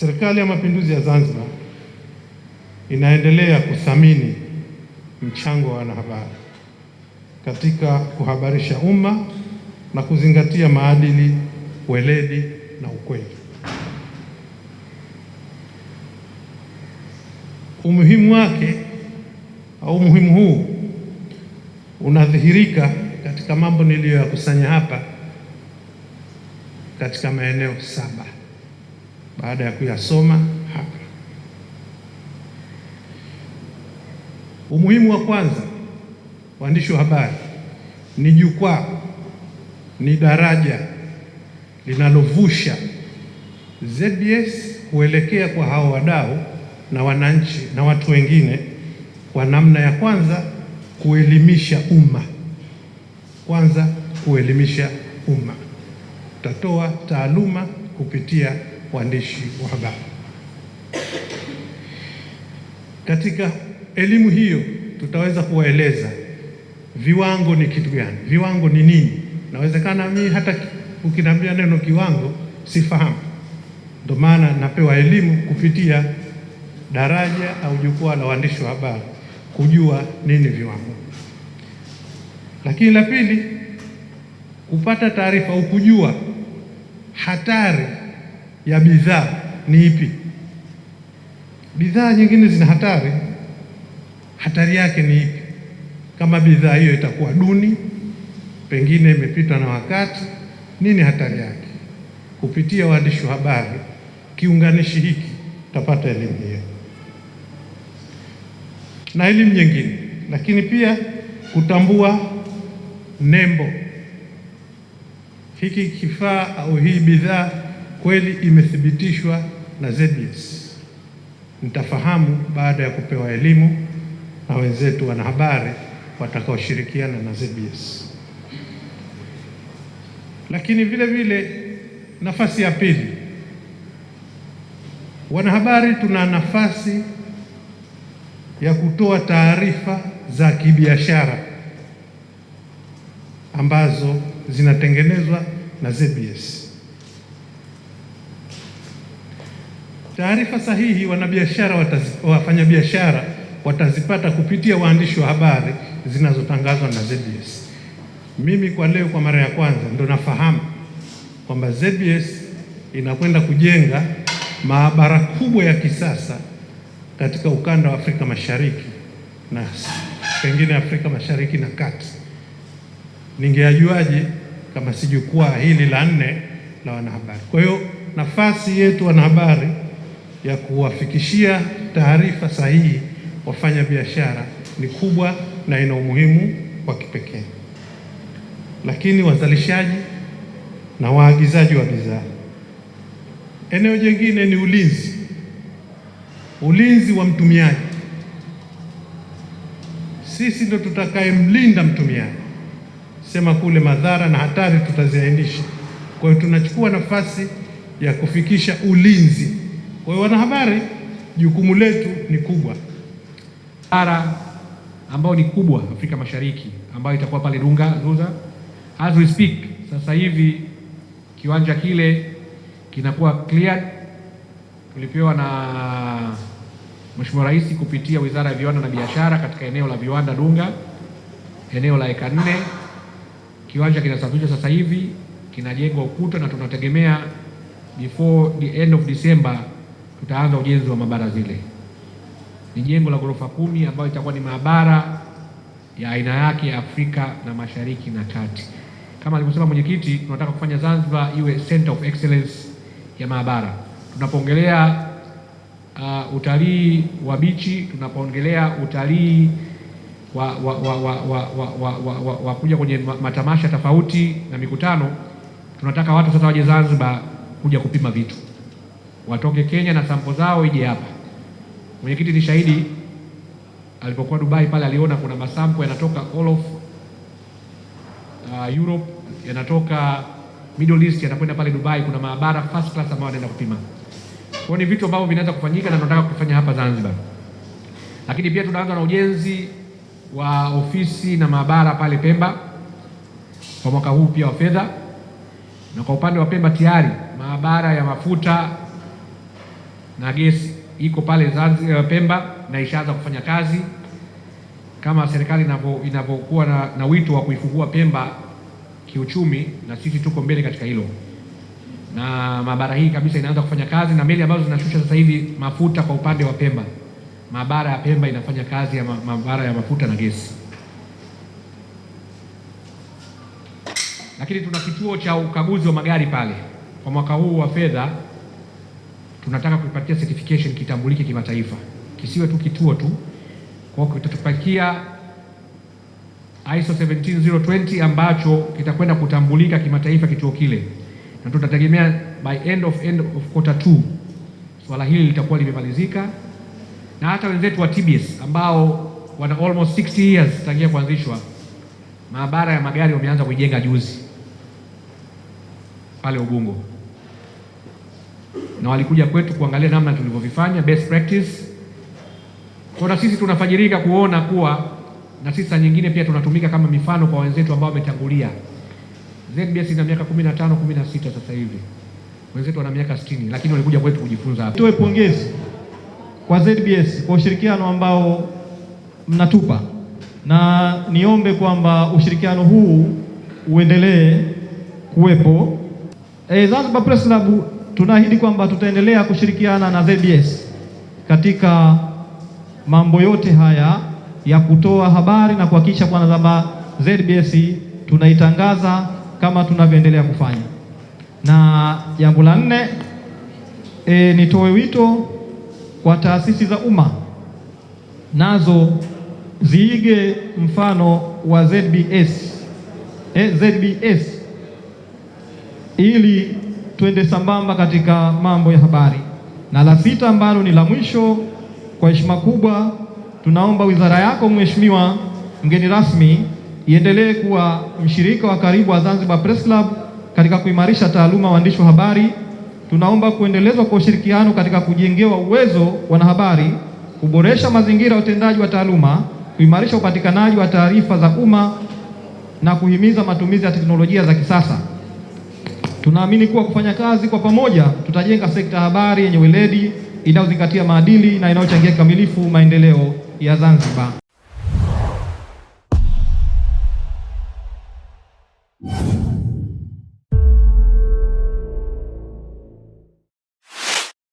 Serikali ya Mapinduzi ya Zanzibar inaendelea kuthamini mchango wa wanahabari katika kuhabarisha umma na kuzingatia maadili, weledi na ukweli. Umuhimu huu unadhihirika katika mambo niliyoyakusanya hapa katika maeneo 7 baada ya kuyasoma hapa. Umuhimu wa kwanza, waandishi wa habari ni jukwaa, ni daraja linalovusha ZBS kuelekea kwa hao wadau na wananchi na watu wengine, kwa namna ya kwanza kuelimisha umma. Tutatoa taaluma kupitia waandishi wa habari. Katika elimu hiyo tutaweza kuwaeleza viwango ni kitu gani, viwango ni nini. Nawezekana mimi hata ukiniambia neno kiwango sifahamu, ndio maana napewa elimu kupitia daraja au jukwaa la waandishi wa habari kujua nini viwango. Lakini la pili, kupata taarifa au kujua hatari ya bidhaa ni ipi. Bidhaa nyingine zina hatari yake ni ipi? Kama bidhaa hiyo itakuwa duni, pengine imepitwa na wakati, nini hatari yake? Kupitia waandishi wa habari, kiunganishi hiki tutapata elimu hiyo na elimu nyingine. Lakini pia kutambua nembo, hiki kifaa au hii bidhaa kweli imethibitishwa na ZBS. Nitafahamu baada ya kupewa elimu na wenzetu wanahabari watakaoshirikiana na ZBS. Lakini vile vile, nafasi ya pili, wanahabari tuna nafasi ya kutoa taarifa za kibiashara ambazo zinatengenezwa na ZBS. Taarifa sahihi wafanyabiashara watazipata kupitia waandishi wa habari zinazotangazwa na ZBS. Mimi kwa leo kwa mara ya kwanza ndo nafahamu kwamba ZBS inakwenda kujenga maabara kubwa ya kisasa katika ukanda wa Afrika Mashariki na pengine Afrika Mashariki na Kati. Ningeajuaje kama si jukwaa hili la 4 la wanahabari? Kwa hiyo nafasi yetu wanahabari ya kuwafikishia taarifa sahihi wafanya biashara ni kubwa na ina umuhimu wa kipekee. Lakini wazalishaji na waagizaji wa bidhaa, eneo jingine ni ulinzi wa mtumiaji. Sisi ndo tutakayemlinda mtumiaji, sema kule madhara na hatari tutaziainisha. Kwa hiyo tunachukua nafasi ya kufikisha ulinzi. Kwa hiyo wanahabari, jukumu letu ni kubwa. Bara ambao ni kubwa Afrika Mashariki, ambayo itakuwa pale Dunga. As we speak, sasa hivi kiwanja kile kinakuwa cleared. Tulipewa na Mheshimiwa Rais kupitia Wizara ya Viwanda na Biashara katika eneo la viwanda Dunga, eneo la eka 4. Kiwanja kinasafishwa sasa hivi, kinajengwa ukuta na tunategemea before the end of December tutaanza ujenzi wa maabara zile. Ni jengo la ghorofa 10 ambayo itakuwa ni maabara ya aina yake ya Afrika na Mashariki na Kati. Kama alivyosema mwenyekiti, tunataka kufanya Zanzibar iwe center of excellence ya maabara. Tunapoongelea utalii wa bichi, tunapoongelea utalii wa kuja kwenye matamasha tofauti na mikutano, tunataka watu sasa waje Zanzibar kuja kupima vitu, watoke Kenya na sampo zao ije hapa. Mwenyekiti ni shahidi, alipokuwa Dubai pale aliona kuna masampo yanatoka all of Europe, yanatoka Middle East, yanakwenda pale Dubai. Kuna maabara first class ambayo wanaenda kupima. Kwa ni vitu ambavyo vinaweza kufanyika na tunataka kufanya hapa Zanzibar. Lakini pia tunaanza na ujenzi wa ofisi na maabara pale Pemba kwa mwaka huu pia wa fedha, na kwa upande wa Pemba tayari maabara ya mafuta na gesi iko pale Zanzibar, Pemba, na ishaanza kufanya kazi kama serikali inavyokuwa na wito wa kuifungua Pemba kiuchumi, na sisi tuko mbele katika hilo, na maabara hii kabisa inaanza kufanya kazi, na meli ambazo zinashusha sasa hivi mafuta kwa upande wa Pemba, maabara ya Pemba inafanya kazi ya maabara ya mafuta na gesi. Lakini tuna kituo cha ukaguzi wa magari pale. Kwa mwaka huu wa fedha tunataka kuipatia certification, kitambulike kimataifa, kisiwe tu kituo tu. Kwa hiyo tutatupakia ISO 17020 ambacho kitakwenda kutambulika kimataifa kituo kile, na tutategemea by end of quarter 2 swala hili litakuwa limemalizika, na hata wenzetu wa TBS ambao wana almost 60 years tangia kuanzishwa, maabara ya magari wameanza kuijenga juzi pale Ubungo, na walikuja kwetu kuangalia namna tulivyovifanya best practice. Kwa na sisi tunafajirika kuona kuwa na sisi nyingine pia tunatumika kama mifano kwa wenzetu ambao wametangulia. ZBS ina miaka 15 16 sasa hivi, wenzetu wana miaka 60, lakini walikuja kwetu kujifunza hapa. Toe pongezi kwa ZBS kwa ushirikiano ambao mnatupa, na niombe kwamba ushirikiano huu uendelee kuwepo. Zanzibar Press Club tunaahidi kwamba tutaendelea kushirikiana na ZBS katika mambo yote haya ya kutoa habari na kuhakikisha kwamba ZBS tunaitangaza kama tunavyoendelea kufanya. Na jambo la 4, nitoe wito kwa taasisi za umma nazo ziige mfano wa ZBS ili twende sambamba katika mambo ya habari. Na la 6 ambalo ni la mwisho, kwa heshima kubwa tunaomba wizara yako Mheshimiwa mgeni rasmi iendelee kuwa mshirika wa karibu wa Zanzibar Press Club katika kuimarisha taaluma waandishi wa habari. Tunaomba kuendelezwa kwa ushirikiano katika kujengewa uwezo wanahabari, kuboresha mazingira ya utendaji wa taaluma, kuimarisha upatikanaji wa taarifa za umma na kuhimiza matumizi ya teknolojia za kisasa. Tunaamini kuwa kufanya kazi kwa pamoja tutajenga sekta ya habari yenye weledi, inayozingatia maadili na inayochangia kikamilifu maendeleo ya Zanzibar.